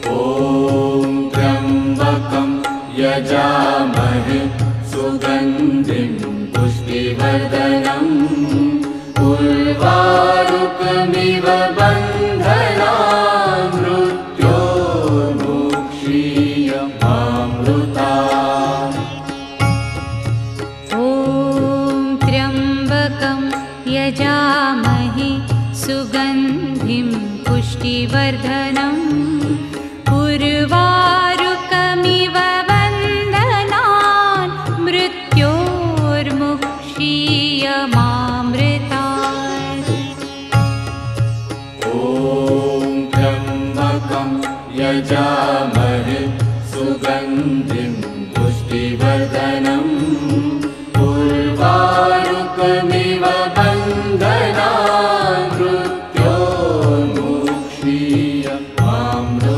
ॐ त्र्यम्बकं यजामहे सुगन्धिं पुष्टिवर्धनम् उर्वारुकमिव बन्धनान् मृत्योर्मुक्षीयमामृतात्। ॐ त्र्यम्बकं यजामहे सुगन्धिं पुष्टिवर्धनम् उर्वारुकमिव बन्धनान् मृत्योर्मुक्षीयमामृतात्। ॐ त्र्यम्बकं यजामहे सुगन्धिं